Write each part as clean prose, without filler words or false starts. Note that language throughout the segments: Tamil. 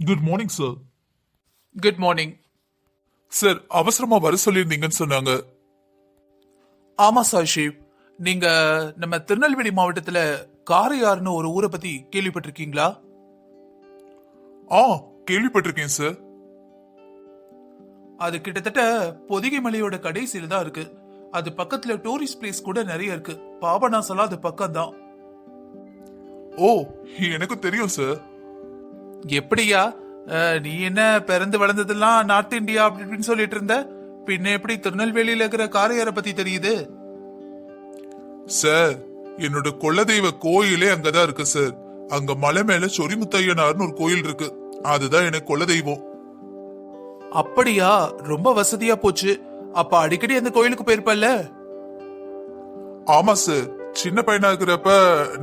Good morning sir. Good morning. Sir அவசரமா வர சொல்லியிருந்தீங்கன்னு சொன்னாங்க. ஆமா சார் ஷிவ், நீங்க நம்ம திருநெல்வேலி மாவட்டத்துல காரையாறுன்னு ஒரு ஊரை பத்தி கேள்விப்பட்டிருக்கீங்களா? ஆ, கேள்விப்பட்டிருக்கேன் சார். அது கிட்டத்தட்ட பொதிகை மலையோட கடைசியில தான் இருக்கு. அது பக்கத்துல டூரிஸ்ட் பிளேஸ் கூட நிறைய இருக்கு. பாபநாசம்லாம் அது பக்கம் தான். ஓ, எனக்கு தெரியும் சார். எப்படியா? நீ என்ன பிறந்து வளர்ந்ததெல்லாம் நார்த் இந்தியா அப்படி இப்படின்னு சொல்லிட்டு இருந்த, பின்ன எப்படி திருநெல்வேலியில இருக்கிற காரையாரை பத்தி தெரியுது? சார், என்னோட குலதெய்வ கோயிலே அங்கதான் இருக்கு சார். அங்க மலை மேல சொரிமுத்தையனார்னு ஒரு கோயில் இருக்கு. அதுதான் எனக்கு குலதெய்வம். அப்படியா? ரொம்ப வசதியா போச்சு. அப்ப அடிக்கடி அந்த கோயிலுக்கு போயிருப்பல்ல? ஆமா சார், சின்ன பையனா இருக்கிறப்ப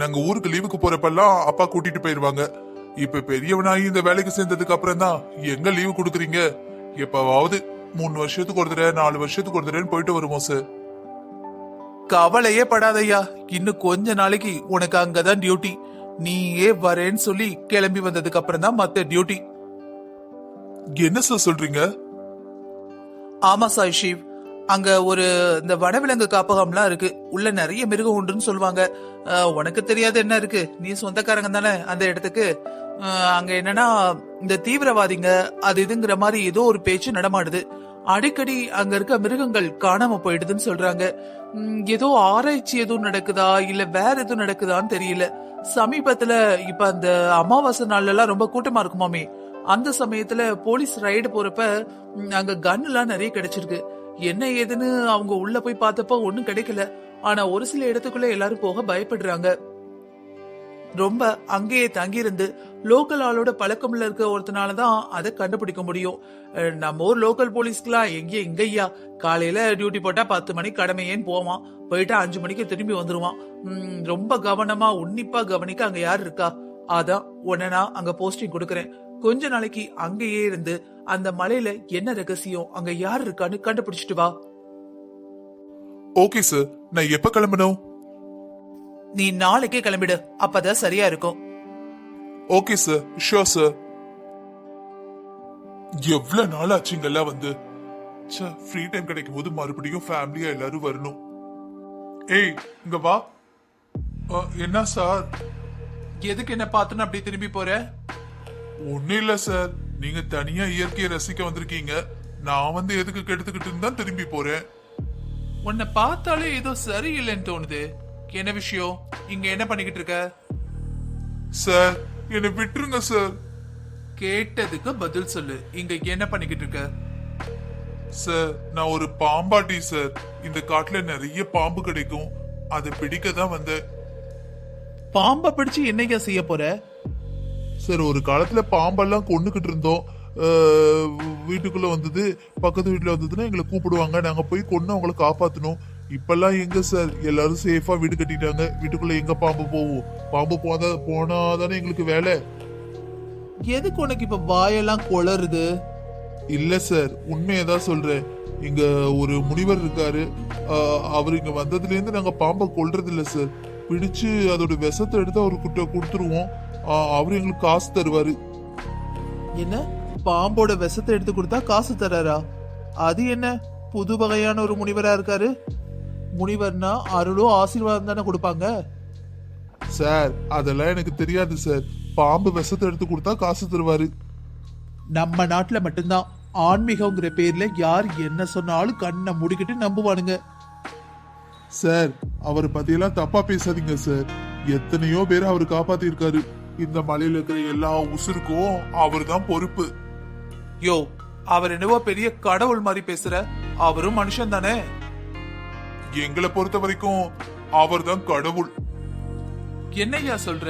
நாங்க ஊருக்கு லீவுக்கு போறப்பெல்லாம் அப்பா கூட்டிட்டு போயிருவாங்க. இப்ப பெரியவனாகி இந்த வேலைக்கு சேர்ந்ததுக்கு அப்புறம் தான் எங்க லீவு கொடுக்குறீங்க. எப்பவாவது 3 வருஷத்துக்கு ஒரு தடவை 4 வருஷத்துக்கு ஒரு தடவை போயிட்டு வருவோம் சார். கவலையே படாதையா, இன்னும் கொஞ்ச நாளைக்கு உனக்கு அங்கதான் டியூட்டி. நீயே வரேன்னு சொல்லி கிளம்பி வந்ததுக்கு அப்புறம் தான் மத்த டியூட்டி. என்ன சார் சொல்றீங்க? ஆமா சாய் ஷிவ், அங்க ஒரு இந்த வனவிலங்கு காப்பகம்லாம் இருக்கு. உள்ள நிறைய மிருகம் உண்டுன்னு சொல்லுவாங்க. உனக்கு தெரியாது என்ன இருக்கு, நீ சொந்தக்காரங்க தானே அந்த இடத்துக்கு. அங்க என்னன்னா, இந்த தீவிரவாதிங்க அது இதுங்கிற மாதிரி ஏதோ ஒரு பேச்சு நடமாடுது. அடிக்கடி அங்க இருக்க மிருகங்கள் காணாம போயிடுதுன்னு சொல்றாங்க. ஏதோ ஆராய்ச்சி எதுவும் நடக்குதா இல்ல வேற எதுவும் நடக்குதான்னு தெரியல. சமீபத்துல இப்ப அந்த அமாவாசை நாள்ல எல்லாம் ரொம்ப கூட்டமா இருக்குமாமே. அந்த சமயத்துல போலீஸ் ரைடு போறப்ப அங்க கன் எல்லாம் நிறைய கிடைச்சிருக்கு. என்ன ஏதுன்னு அவங்க உள்ள போய் பார்த்தப்ப ஒண்ணும் கிடைக்கல. ஆனா ஒரு சில இடத்துக்குள்ள எல்லாரும் போக பயப்படுறாங்க. ரொம்ப அங்கேயே தங்கியிருந்து லோக்கல் ஆளோட பழக்கம்ல இருக்க ஒருத்தனாலதான் அதை கண்டுபிடிக்க முடியும். நம்ம ஊர் லோக்கல் போலீஸ்க்குலாம் எங்கய்யா, காலையில டியூட்டி போட்டா 10 மணிக்கு கடமையேன்னு போவான், போயிட்டா 5 மணிக்கு திரும்பி வந்துருவான். ரொம்ப கவனமா உன்னிப்பா கவனிக்க அங்க யாரு இருக்கா? அதான் உடனே நான் அங்க போஸ்டிங் கொடுக்கறேன். கொஞ்ச நாளைக்கு அங்கேயே இருந்து அந்த மலையில என்ன ரகசியம், அங்க யாரு இருக்கான்னு கண்டுபிடிச்சிட்டு வா. ஓகே சார், நான் எப்ப கிளம்பணும்? நீ நாளைக்கே கிளம்பிடு, அப்பதான் சரியா இருக்கும். Okay sir, sure sir. எவ்வளவு நாள் ஆச்சுங்கெல்லாம் வந்து ஃப்ரீ டைம் கிடைக்கும் போது மறுபடியும் ஃபேமிலியா எல்லாரும் வரணும். ஏய், இங்க வா. என்ன சார்? எதுக்கு என்ன பார்த்துன்னு அப்படி திரும்பி போற? ஒன்னும் இல்ல சார், நீங்க தனியா இயற்கையை ரசிக்க வந்திருக்கீங்க. நான் வந்து எதுக்கு கெடுத்துக்கிட்டு தான் திரும்பி போறேன். உன்னை பார்த்தாலே ஏதோ சரியில்லைன்னு தோணுது. என்ன விஷயம்? இங்க என்ன பண்ணிக்கிட்டு இருக்க? சார், என்னை விட்டுருங்க சார். கேட்டதுக்கு பதில் சொல்லு. இங்க என்ன பண்ணிக்கிட்டு இருக்க? சார், நான் ஒரு பாம்பாட்டி சார். இந்த காட்டுல நிறைய பாம்பு கிடைக்கும், அதை பிடிக்க தான் வந்தேன். பாம்பை பிடிச்சு என்னையா செய்ய போற? சார், ஒரு காலத்துல பாம்பெல்லாம் கொண்டுகிட்டு இருந்தோம். வீட்டுக்குள்ள வந்தது, பக்கத்து வீட்டுல வந்ததுன்னா எங்களை கூப்பிடுவாங்க, நாங்க போய் கொண்டு அவங்களை காப்பாத்தணும். இப்பெல்லாம் எங்க சார், எல்லாரும் சேஃபா வீடு கட்டிட்டாங்க. வீட்டுக்குள்ள எங்க பாம்பு போவோம்? பாம்பு போனாதானே எங்களுக்கு வேலை. எதுக்கு உனக்கு இப்ப வாயெல்லாம் குளறுது? இல்ல சார், உண்மையதான் சொல்றேன். இங்க ஒரு முனிவர் இருக்காரு. அவர் இங்க வந்ததுல இருந்து நாங்க பாம்பை கொல்றது இல்ல சார். பிடிச்சு அதோட விஷத்தை எடுத்து அவர்கிட்ட கொடுத்துருவோம். அவரு எங்களுக்கு காசு தருவாரு. என்ன, பாம்போட விஷத்தை எடுத்து கொடுத்தா காசு தராரா? அது என்ன புது வகையான ஒரு முனிவரா இருக்காரு? முனிவர்னா அருளும் ஆசீர்வாதம் தானே கொடுப்பாங்க. சார், அதெல்லாம் எனக்கு தெரியாது சார். பாம்பு விஷத்தை எடுத்து கொடுத்தா காசு தருவாரு. நம்ம நாட்டுல மட்டும்தான் ஆன்மீகங்கிற பேர்ல யார் என்ன சொன்னாலும் கண்ணை முடிக்கிட்டு நம்புவானுங்க. சார், அவரை பத்தியெல்லாம் தப்பா பேசாதீங்க சார். எத்தனையோ பேர் அவரு காப்பாத்தி இருக்காரு. இந்த மலையில இருக்கிற எல்லா உசுருக்கும் அவர் தான் பொறுப்பு. யோ, அவர் என்னவோ பெரிய கடவுள் மாதிரி பேசுற. அவரும் மனுஷன் தானே. எங்களை பொறுத்த வரைக்கும் அவர் தான் கடவுள். என்னையா சொல்ற?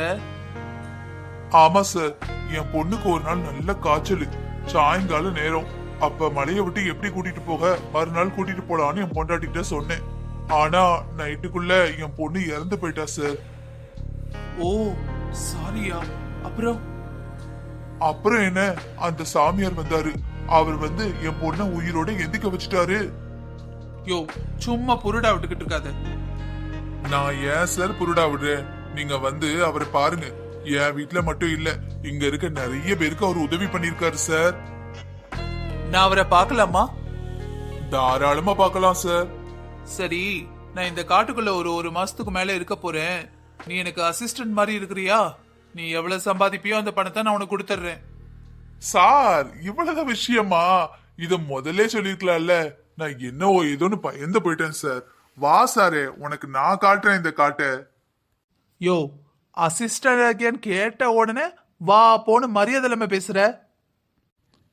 ஆமா சார், என் பொண்ணுக்கு ஒரு நாள் நல்ல காய்ச்சல். சாயங்கால நேரம். அப்ப மலையை விட்டு எப்படி கூட்டிட்டு போக, மறுநாள் கூட்டிட்டு போலான்னு என் பொண்டாட்டிகிட்ட சொன்னேன். ஆனா நைட்டுக்குள்ள என் பொண்ணு இறந்து போயிட்டா சார். ஓ சாரியா. அப்புறம்? அப்புறம் என்ன, அந்த சாமியார் வந்தாரு. அவர் வந்து என் பொண்ண உயிரோட எந்திக்க வச்சுட்டாரு. யோ, சும்மா புருடா விட்டுக்கிட்டு இருக்காத. நான் ஏன் சார் புருடா விடுறேன்? நீங்க வந்து அவரை பாருங்க. என் வீட்ல மட்டும் இல்ல, இங்க இருக்க நிறைய பேருக்கு அவர் உதவி பண்ணிருக்காரு சார். நான் அவரை பார்க்கலாமா? தாராளமா பார்க்கலாம் சார். சரி, நான் இந்த காட்டுக்குள்ள ஒரு மாசத்துக்கு மேல இருக்க போறேன். நீ எனக்கு அசிஸ்டன்ட் மாதிரி இருக்கிறியா? நீ எவ்வளவு சம்பாதிப்பியோ அந்த பணத்தை நான் உனக்கு கொடுத்துட்றேன். சார் இவ்வளவு விஷயமா? இத முதல்ல சொல்லிருக்கலாம்ல. நான் என்னவோ ஏதோன்னு பயந்து போயிட்டேன் சார். வா சாரே, உனக்கு நான் காட்டுறேன் இந்த காட்டை. யோ, அசிஸ்டன்ட் கேட்ட உடனே வா போன்னு மரியாதை இல்லாம பேசுற.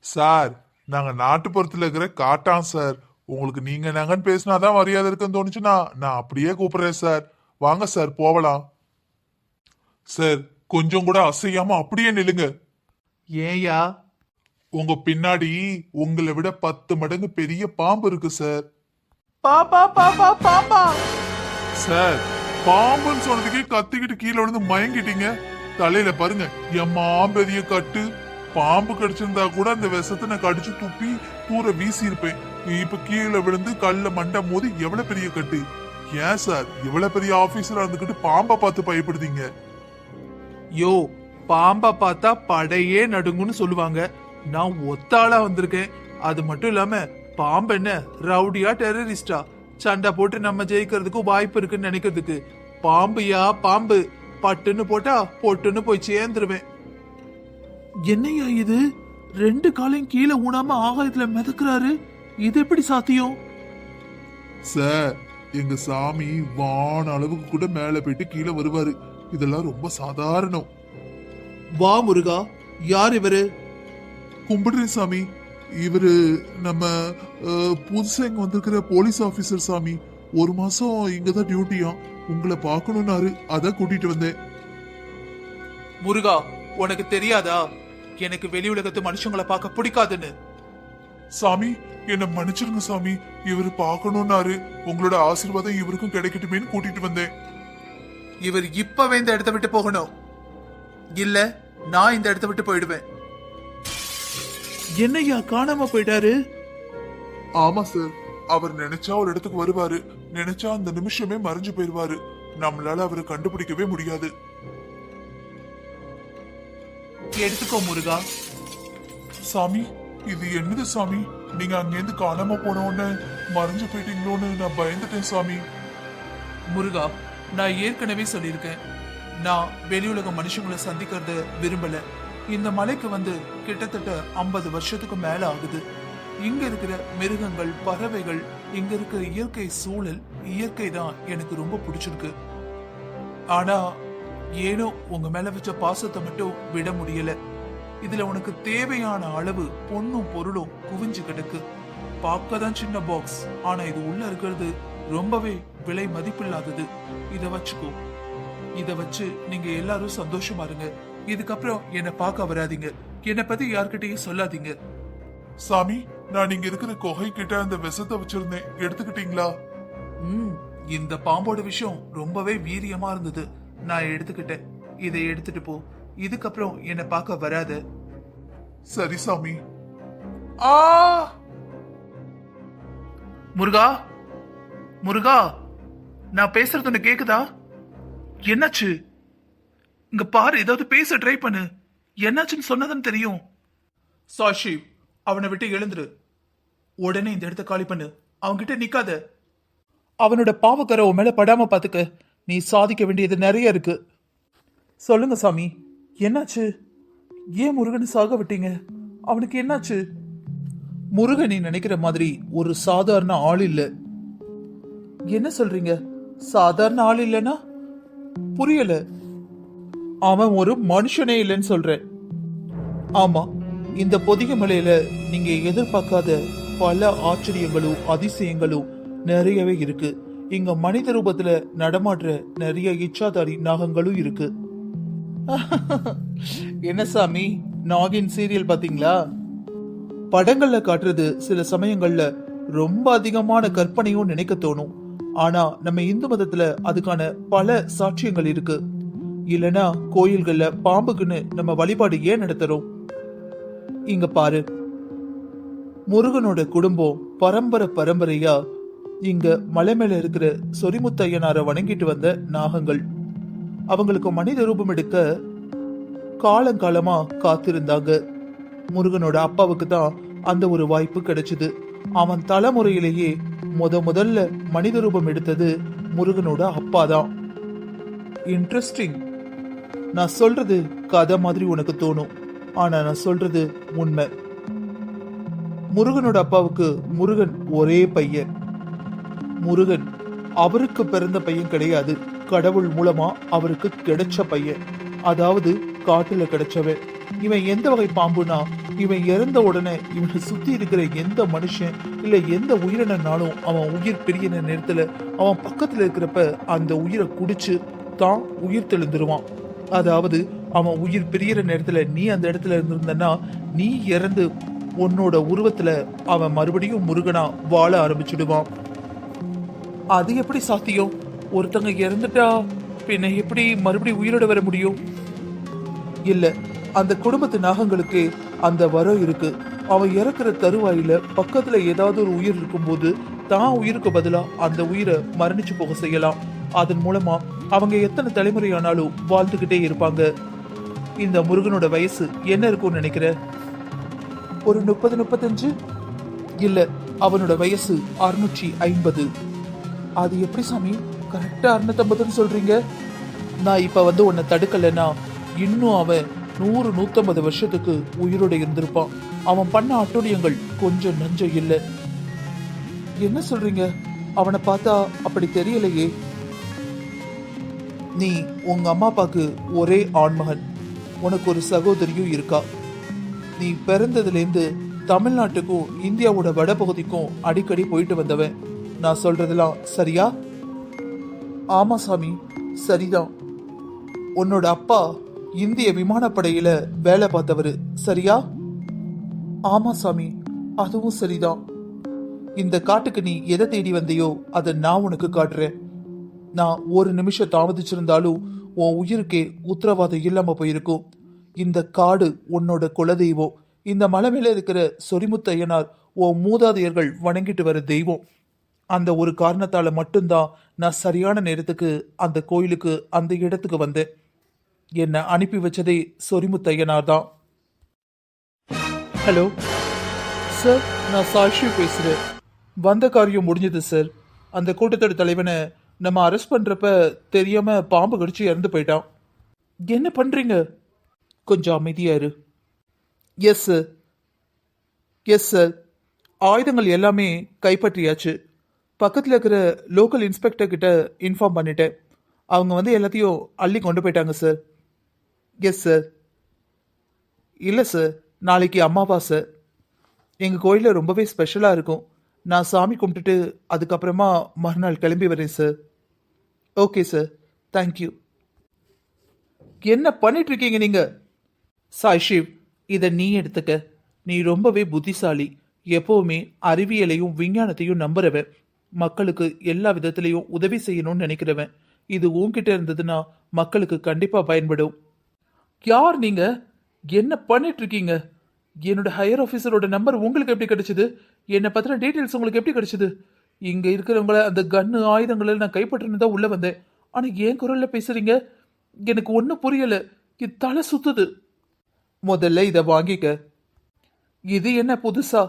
சார் நாங்க நாட்டுப்புறத்துல இருக்கிற காட்டான் சார். உங்களுக்கு நீங்க நாங்கன்னு பேசினாதான் மரியாதை இருக்குன்னு தோணுச்சுன்னா நான் அப்படியே கூப்பிடுறேன் சார். வாங்க சார் போகலாம். சார் கொஞ்சம் கூட அசையாம அப்படியே நில்லுங்க. ஏயா? உங்க பின்னாடி உங்களை விட 10 மடங்கு பெரிய பாம்பு இருக்கு சார். பாப்பா பாப்பா பாப்பா. சார் பாம்புன்னு சொன்னதுக்கே கத்திக்கிட்டு கீழே விழுந்து மயங்கிட்டீங்க. தலையில பாருங்க எம்மா பெரிய கட்டு. பாம்பு கடிச்சிருந்தா கூட அந்த விஷத்தை நான் கடிச்சு துப்பி தூர வீசி இருப்பேன். இப்ப கீழே விழுந்து கல்ல மண்டை மோதி எவ்வளவு பெரிய கட்டு. ஏன் சார் இவ்வளவு பெரிய ஆபீசரா இருந்துகிட்டு பாம்பை பார்த்து பயப்படுதீங்க? யோ, பாம்பா பார்த்தா படையே நடுங்குன்னு சொல்லுவாங்க. நான் ஒத்தாளா வந்திருக்கேன். அது மட்டும் இல்லாம பாம்பு என்ன ரவுடியா டெரரிஸ்டா? சண்டை போட்டு நம்ம ஜெயிக்கிறதுக்கு வாய்ப்பு இருக்குன்னு நினைக்கிறதுக்கு பாம்புயா பாம்பு. பட்டுன்னு போட்டா பொட்டுன்னு போய் சேர்ந்துருவேன். என்னையா இது? 2 காலையும் கீழே ஊனாம ஆகாயத்துல மிதக்குறாரு. இது எப்படி சாத்தியம்? சார் எங்க சாமி வான அளவுக்கு கூட மேல போயிட்டு கீழே வருவாரு. இதெல்லாம் ரொம்ப சாதாரணம். வா முருகா, யார் இவரு? கும்பிடுறேன் சாமி. இவரு நம்ம புதுசா இங்க வந்திருக்கிற போலீஸ் ஆபீசர் சாமி. 1 மாசம் இங்கதான் டியூட்டியா. உங்களை பார்க்கணும்னாரு, அதான் கூட்டிட்டு வந்தேன். முருகா, உனக்கு தெரியாதா எனக்கு வெளி உலகத்து மனுஷங்களை பார்க்க பிடிக்காதுன்னு? சாமி என்ன மன்னிச்சிருங்க சாமி. இவரு பார்க்கணும்னாரு, உங்களோட ஆசீர்வாதம் இவருக்கும் கிடைக்கட்டுமேன்னு கூட்டிட்டு வந்தேன். இவர் இப்பவே இந்த இடத்தை விட்டு போகணும், இல்ல நான் இந்த இடத்தை விட்டு போயிடுவேன். என்னையா காணாம போயிட்டாரு? ஆமா சார், அவர் நினைச்சா ஒரு இடத்துக்கு வருவாரு, நினைச்சா அந்த நிமிஷமே மறைஞ்சு போயிருவாரு. நம்மளால அவரை கண்டுபிடிக்கவே முடியாது. எடுத்துக்கோ முருகா. சாமி இது என்னது சாமி? நீங்க அங்கேருந்து காணாம போன உடனே மறைஞ்சு போயிட்டீங்களோன்னு நான் பயந்துட்டேன் சாமி. முருகா, நான் ஏற்கனவே சொல்லியிருக்கேன், நான் வெளியுலக மனுஷங்களை சந்திக்கிறத விரும்பல. இந்த மலைக்கு வந்து கிட்டத்தட்ட 50 வருஷத்துக்கு மேல ஆகுது. இங்க இருக்கிற மிருகங்கள், பறவைகள், இங்க இருக்கிற இயற்கை சூழல், இயற்கை தான் எனக்கு ரொம்ப பிடிச்சிருக்கு. ஆனா ஏனோ உங்க மேல வச்ச பாசத்தை மட்டும் விட முடியல. இதுல உனக்கு தேவையான அளவு பொண்ணும் பொருளும் குவிஞ்சு கிடக்கு. பார்க்கதான் சின்ன பாக்ஸ், ஆனா இது உள்ள இருக்கிறது ரொம்பவே விலை மதிப்பில்லாதது. இத வச்சுக்கோ. இத வச்சு நீங்க எல்லாரும் சந்தோஷமா இருங்க. இதுக்கப்புறம் என்ன பார்க்க வராதீங்க. என்னை பத்தி யார்கிட்டயும் சொல்லாதீங்க. சாமி நான் இங்க இருக்கிற குகை கிட்ட அந்த விஷத்தை வச்சிருந்தேன், எடுத்துக்கிட்டீங்களா? இந்த பாம்போட விஷயம் ரொம்பவே வீரியமா இருந்தது, நான் எடுத்துக்கிட்டேன். இதை எடுத்துட்டு போ. இதுக்கப்புறம் என்ன பார்க்க வராத. சரி சாமி. ஆ முருகா, முருகா, நான் பேசுறது உனக்கு கேக்குதா? என்னாச்சு? இங்க பாரு, ஏதாவது பேச ட்ரை பண்ணு. என்னாச்சுன்னு சொன்னதுன்னு தெரியும். சாஷி, அவனை விட்டு எழுந்துரு. உடனே இந்த இடத்த காலி பண்ணு. அவன்கிட்ட நிக்காத. அவனோட பாவக்கரை உன் மேல படாம பாத்துக்க. நீ சாதிக்க வேண்டியது நிறைய இருக்கு. சொல்லுங்க சாமி, என்னாச்சு? ஏன் முருகனை சாக விட்டீங்க? அவனுக்கு என்னாச்சு? முருகன் நீ நினைக்கிற மாதிரி ஒரு சாதாரண ஆள் இல்ல. என்ன சொல்றீங்க? சாதாரண ஆள் இல்லனா? புரியல. அவன் ஒரு மனுஷனே இல்லைன்னு சொல்றேன். ஆமா, இந்த பொதிகை மலையில நீங்க எதிர்பார்க்காத பல ஆச்சரியங்களும் அதிசயங்களும் நிறையவே இருக்கு. இங்க மனித ரூபத்துல நடமாடுற நிறைய இச்சாதாரி நாகங்களும் இருக்கு. என்ன சாமி, நாகின் சீரியல் பாத்தீங்களா? படங்கள்ல காட்டுறது சில சமயங்கள்ல ரொம்ப அதிகமான கற்பனையும் நினைக்க தோணும். ஆனா நம்ம இந்து மதத்துல அதுக்கான பல சாட்சியங்கள் இருக்கு. இல்லனா கோயில்கள்ல பாம்புக்குன்னு நம்ம வழிபாடு ஏன் நடத்துறோம்? இங்க பாரு, முருகனோட குடும்பம் பரம்பரையா இங்க மலை மேல இருக்கிற சொரிமுத்தையனார வணங்கிட்டு வந்த நாகங்கள். அவங்களுக்கு மனித ரூபம் எடுக்க காலங்காலமா காத்திருந்தாங்க. முருகனோட அப்பாவுக்கு தான் அந்த ஒரு வாய்ப்பு கிடைச்சது. அவன் தலைமுறையிலேயே முதல்ல மனித ரூபம் எடுத்தது முருகனோட அப்பா தான். இன்ட்ரெஸ்டிங். நான் சொல்றது கதை மாதிரி உனக்கு தோணும், ஆனா நான் சொல்றது உண்மை. முருகனோட அப்பாவுக்கு முருகன் ஒரே பையன். முருகன் அவருக்கு பிறந்த பையன் கிடையாது, கடவுள் மூலமா அவருக்கு கிடைச்ச பையன். அதாவது காட்டுல கிடைச்சவன். இவன் எந்த வகை பாம்புனா, இவன் இறந்த உடனே இவனை சுத்தி இருக்கிற எந்த மனுஷன் இல்ல எந்த உயிரினாலும் அவன் உயிர் பிரியிற நேரத்துல அவன் பக்கத்துல இருக்கிறப்ப அந்த உயிரை குடிச்சு தான் உயிர் தெளிந்துருவான். அதாவது அவன் உயிர் பிரியிற நேரத்துல நீ அந்த இடத்துல இருந்திருந்தனா நீ இறந்து உன்னோட உருவத்துல அவன் மறுபடியும் முருகனா வாழ ஆரம்பிச்சுடுவான். அது எப்படி சாத்தியம்? ஒருத்தங்க இறந்துட்டா பின்ன எப்படி மறுபடியும் உயிரோட வர முடியும்? இல்ல, அந்த குடும்பத்து நாகங்களுக்கு அந்த வரம் இருக்கு. அவன் இறக்குற தருவாயில பக்கத்துல ஏதாவது ஒரு உயிர் இருக்கும்போது தான் உயிருக்கு பதிலா அந்த உயிரை மரணிச்சு போக செய்யலாம். அதன் மூலமா அவங்க எத்தனை தலைமுறையானாலும் வாழ்ந்துகிட்டே இருப்பாங்க. இந்த முருகனோட வயசு என்ன இருக்கும்னு நினைக்கிற? ஒரு 30-35? இல்ல, அவனோட வயசு 650. அது எப்படி சாமி கரெக்டா 650 சொல்றீங்க? நான் இப்ப வந்து உன்னை தடுக்கலைன்னா இன்னும் அவன் 100-150 வருஷத்துக்கு உயிரோட இருந்திருப்பான். அவன் பண்ண அட்டூழியங்கள் கொஞ்சம் நஞ்சம் இல்ல. என்ன சொல்றீங்க? அவனை பார்த்தா அப்படி தெரியலையே. நீ உங்க அம்மா அப்பாக்கு ஒரே ஆண்மகன். உனக்கு ஒரு சகோதரியும் இருக்கா. நீ பிறந்ததுலேருந்து தமிழ்நாட்டுக்கும் இந்தியாவோட வடபகுதிக்கும் அடிக்கடி போயிட்டு வந்தவன். நான் சொல்றதெல்லாம் சரியா? ஆமா சாமி, சரிதான். உன்னோட அப்பா இந்திய விமானப்படையில வேலை பார்த்தவரு, சரியா? ஆமா சாமி, அதுவும் சரிதான். இந்த காட்டுக்கு நீ எதை தேடி வந்தியோ அதை நான் உனக்கு காட்டுறேன். நான் ஒரு நிமிஷம் தாமதிச்சிருந்தாலும் உன் உயிருக்கே உத்தரவாதம் இல்லாம போயிருக்கும். இந்த காடு உன்னோட குலதெய்வம். இந்த மலை மேல இருக்கிற சொரிமுத்தையனார் உன் மூதாதையர்கள் வணங்கிட்டு வர தெய்வம். அந்த ஒரு காரணத்தால மட்டும்தான் நான் சரியான நேரத்துக்கு அந்த கோயிலுக்கு அந்த இடத்துக்கு வந்தேன். என்னை அனுப்பி வச்சதே சொரிமுத்தையனார் தான். ஹலோ சார், நான் சாஷி பேசுறேன். வந்த காரியம் முடிஞ்சது சார். அந்த கூட்டத்தோட தலைவனை நம்ம அரெஸ்ட் பண்றப்ப தெரியாம பாம்பு கடிச்சு இறந்து போயிட்டான். என்ன பண்றீங்க? கொஞ்சம் அமைதியா இரு. Yes sir, yes sir. ஆயுதங்கள் எல்லாமே கைப்பற்றியாச்சு. பக்கத்தில் இருக்கிற லோக்கல் இன்ஸ்பெக்டர் கிட்ட இன்ஃபார்ம் பண்ணிட்டேன். அவங்க வந்து எல்லாத்தையும் அள்ளி கொண்டு போயிட்டாங்க சார். Yes sir. இல்லை சார், நாளைக்கு அமாவாசை. எங்கள் கோயிலில் ரொம்பவே ஸ்பெஷலாக இருக்கும். நான் சாமி கும்பிட்டுட்டு அதுக்கப்புறமா மறுநாள் கிளம்பி வரேன் சார். Okay sir, thank you. என்ன பண்ணிட்டு இருக்கீங்க நீங்க? சாய் ஷிவ், இதை நீ எடுத்துக்க. நீ ரொம்பவே புத்திசாலி. எப்பவுமே அறிவியலையும் விஞ்ஞானத்தையும் நம்புறவன். மக்களுக்கு எல்லா விதத்திலையும் உதவி செய்யணும்னு நினைக்கிறவன். இது உன்கிட்ட இருந்ததுன்னா மக்களுக்கு கண்டிப்பா பயன்படும். யார் நீங்க? என்ன பண்ணிட்டு இருக்கீங்க? என்னோட ஹையர் ஆஃபீஸரோட நம்பர் உங்களுக்கு எப்படி கிடைச்சது? என்னை பத்தின டீட்டெயில்ஸ் உங்களுக்கு எப்படி கிடைச்சது? இங்க இருக்கிறவங்கள அந்த கன்னு ஆயுதங்களை நான் கைப்பற்றினு தான் உள்ள வந்தேன். ஆனா ஏன் குரல்ல பேசுறீங்க? எனக்கு ஒன்னும் புரியல. இது தலை சுத்துது. முதல்ல இதை வாங்கிக்க. இது என்ன புதுசா?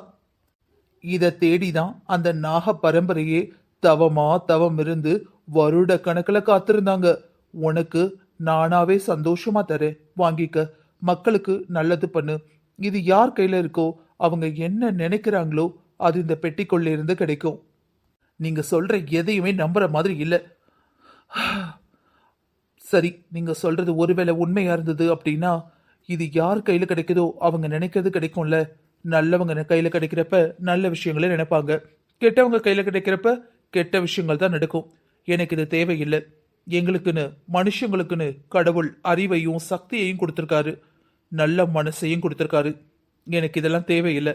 இதை தேடிதான் அந்த நாக பரம்பரையே தவம் இருந்து வருட கணக்கில் காத்திருந்தாங்க. உனக்கு நானாவே சந்தோஷமா தரேன், வாங்கிக்க. மக்களுக்கு நல்லது பண்ணு. இது யார் கையில இருக்கோ அவங்க என்ன நினைக்கிறாங்களோ அது இந்த பெட்டிக்குள்ள இருந்து கிடைக்கும். நீங்க சொல்ற எதையுமே நம்புற மாதிரி இல்ல. சரி, நீங்க சொல்றது ஒருவேளை உண்மையா இருந்தது அப்படின்னா இது யார் கையில கிடைக்குதோ அவங்க நினைக்கிறது கிடைக்கும்ல. நல்லவங்க கையில கிடைக்கிறப்ப நல்ல விஷயங்களே நினைப்பாங்க. கெட்டவங்க கையில கிடைக்கிறப்ப கெட்ட விஷயங்கள் தான் நடக்கும். எனக்கு இது தேவையில்லை. எங்களுக்குன்னு மனுஷங்களுக்குன்னு கடவுள் அறிவையும் சக்தியையும் கொடுத்திருக்காரு, நல்ல மனசையும் கொடுத்திருக்காரு. எனக்கு இதெல்லாம் தேவையில்லை.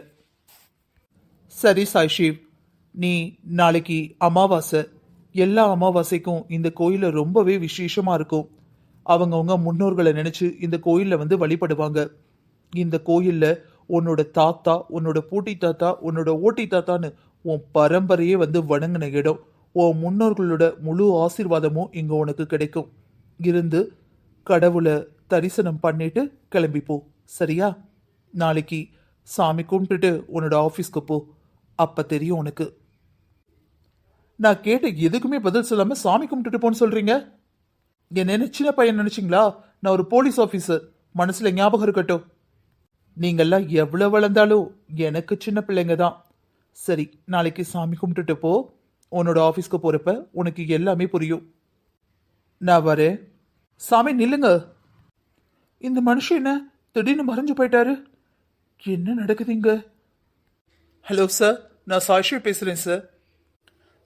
சரி சாய்ஷிவ், நீ நாளைக்கு அமாவாசை. எல்லா அமாவாசைக்கும் இந்த கோயில ரொம்பவே விசேஷமா இருக்கும். அவங்கவுங்க முன்னோர்களை நினைச்சு இந்த கோயில்ல வந்து வழிபடுவாங்க. இந்த கோயில்ல உன்னோட தாத்தா, உன்னோட பூட்டி தாத்தா, உன்னோட ஓட்டி தாத்தான்னு உன் பரம்பரையே வந்து வணங்கின இடம். உன் முன்னோர்களோட முழு ஆசீர்வாதமும் இங்க உனக்கு கிடைக்கும். இருந்து கடவுளை தரிசனம் பண்ணிட்டு கிளம்பி போ, சரியா? நாளைக்கு சாமி கும்பிட்டுட்டு உன்னோட ஆஃபீஸ்க்கு போ, அப்ப தெரியும் உனக்கு. நான் கேட்ட எதுக்குமே பதில் சொல்லாம சாமி கும்பிட்டுட்டு போன்னு சொல்றீங்க. என்ன சின்ன பையன் நினைச்சிங்களா? நான் ஒரு போலீஸ் ஆஃபீஸர், மனசுல ஞாபகம் இருக்கட்டும். நீங்கெல்லாம் எவ்வளவு வளர்ந்தாலும் எனக்கு சின்ன பிள்ளைங்க தான். சரி, நாளைக்கு சாமி கும்பிட்டுட்டு போ. உன்னோட ஆஃபீஸ்க்கு போறப்ப உனக்கு எல்லாமே புரியும். நான் வரேன். சாமி நில்லுங்க. இந்த மனுஷன் என்ன திடீர்னு மறைஞ்சு போயிட்டாரு? என்ன நடக்குதுங்க? ஹலோ சார், நான் சாஷிவ் பேசுறேன் சார்.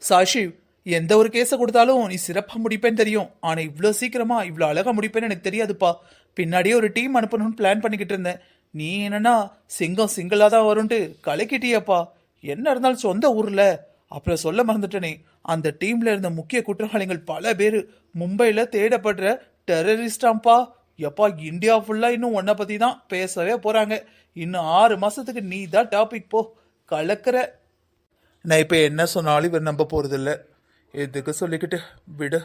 சாஷிவ், எந்த ஒரு கேஸை கொடுத்தாலும் நீ சிறப்பாக முடிப்பேன்னு தெரியும். ஆனால் இவ்வளோ சீக்கிரமா இவ்வளோ அழகாக முடிப்பேன்னு எனக்கு தெரியாதுப்பா. பின்னாடியே ஒரு டீம் அனுப்பணும்னு பிளான் பண்ணிக்கிட்டு இருந்தேன். நீ என்னன்னா சிங்கம் சிங்கிளாக தான் வரும்ட்டு கலக்கிட்டியப்பா. என்ன இருந்தாலும் சொந்த ஊரில். அப்புறம் சொல்ல மறந்துட்டேனே, அந்த டீம்ல இருந்த முக்கிய குற்றவாளிகள் பல பேர் மும்பையில் தேடப்படுற டெரரிஸ்டாம்பா. எப்பா, இந்தியா ஃபுல்லாக இன்னும் உன்னை பற்றி தான் பேசவே போகிறாங்க. இன்னும் 6 மாதத்துக்கு நீ தான் டாபிக். போ, கலக்கிற. நான் இப்போ என்ன சொன்னாலும் இவர் நம்ப போகிறதில்ல. எதுக்கு சொல்லிக்கிட்டு விடு.